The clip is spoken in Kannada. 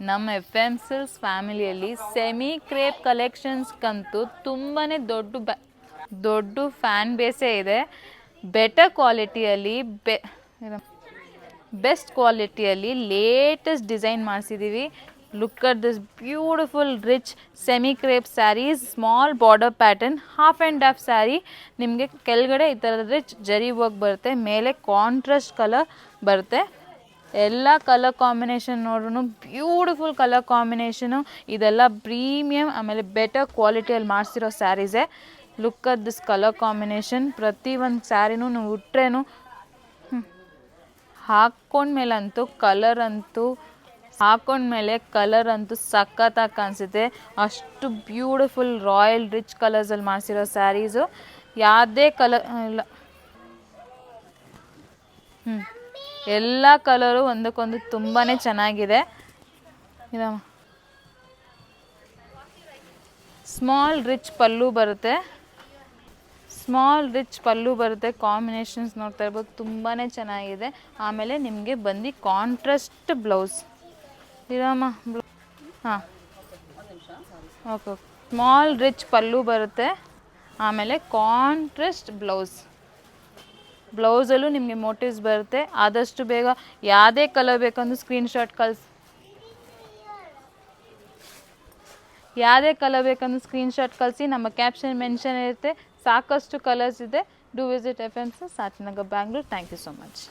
ನಮ್ಮ ಎಫ್ ಎಮ್ ಸಿಲ್ಸ್ ಫ್ಯಾಮಿಲಿಯಲ್ಲಿ ಸೆಮಿ ಕ್ರೇಪ್ ಕಲೆಕ್ಷನ್ಸ್ಗಂತೂ ತುಂಬಾ ದೊಡ್ಡ ಫ್ಯಾನ್ ಬೇಸೇ ಇದೆ. ಬೆಟರ್ ಕ್ವಾಲಿಟಿಯಲ್ಲಿ ಬೆಸ್ಟ್ ಕ್ವಾಲಿಟಿಯಲ್ಲಿ ಲೇಟೆಸ್ಟ್ ಡಿಸೈನ್ ಮಾಡಿಸಿದ್ದೀವಿ. Look at this beautiful rich semi crepe saris, small border pattern, half and half sari. ನಿಮಗೆ ಕೆಳಗಡೆ ಈ ಥರದ ರಿಚ್ ಜರಿ ವರ್ಕ್ ಬರುತ್ತೆ, ಮೇಲೆ ಕಾಂಟ್ರಾಸ್ಟ್ ಕಲರ್ ಬರುತ್ತೆ. ಎಲ್ಲ ಕಲರ್ ಕಾಂಬಿನೇಷನ್ ನೋಡ್ರೂ ಬ್ಯೂಟಿಫುಲ್ ಕಲರ್ ಕಾಂಬಿನೇಷನು. ಇದೆಲ್ಲ ಪ್ರೀಮಿಯಮ್ ಆಮೇಲೆ ಬೆಟರ್ ಕ್ವಾಲಿಟಿಯಲ್ಲಿ ಮಾಡಿಸಿರೋ ಸ್ಯಾರೀಸೇ. Look at this colour combination. ಪ್ರತಿಯೊಂದು ಸ್ಯಾರಿನೂ ನೀವು ಉಟ್ರೇನು ಹಾಕ್ಕೊಂಡ್ಮೇಲಂತೂ ಕಲರ್ ಅಂತೂ ಸಖತ್ತಾಗಿ ಕಾಣಿಸುತ್ತೆ. ಅಷ್ಟು ಬ್ಯೂಟಿಫುಲ್ ರಾಯಲ್ ರಿಚ್ ಕಲರ್ಸಲ್ಲಿ ಮಾಡಿಸಿರೋ ಸ್ಯಾರೀಸು. ಯಾವುದೇ ಕಲರ್ ಇಲ್ಲ, ಎಲ್ಲ ಕಲರು ಒಂದಕ್ಕೊಂದು ತುಂಬಾ ಚೆನ್ನಾಗಿದೆ. ಸ್ಮಾಲ್ ರಿಚ್ ಪಲ್ಲು ಬರುತ್ತೆ. ಕಾಂಬಿನೇಷನ್ಸ್ ನೋಡ್ತಾ ಇರ್ಬೋದು, ತುಂಬಾ ಚೆನ್ನಾಗಿದೆ. ಆಮೇಲೆ ನಿಮಗೆ ಬಂದು ಕಾಂಟ್ರಾಸ್ಟ್ ಬ್ಲೌಸ್ ಹಾಂ ಓಕೆ. ಸ್ಮಾಲ್ ರಿಚ್ ಪಲ್ಲು ಬರುತ್ತೆ, ಆಮೇಲೆ ಕಾಂಟ್ರಾಸ್ಟ್ ಬ್ಲೌಸಲ್ಲೂ ನಿಮಗೆ ಮೋಟಿವ್ಸ್ ಬರುತ್ತೆ. ಆದಷ್ಟು ಬೇಗ ಯಾವುದೇ ಕಲರ್ ಬೇಕಂದ್ರೂ ಸ್ಕ್ರೀನ್ಶಾಟ್ ಕಳಿಸಿ. ನಮ್ಮ ಕ್ಯಾಪ್ಷನ್ ಮೆನ್ಷನ್ ಇರುತ್ತೆ. ಸಾಕಷ್ಟು ಕಲರ್ಸ್ ಇದೆ. Do visit F M silks, Sachinagar, Bangalore. Thank you so much.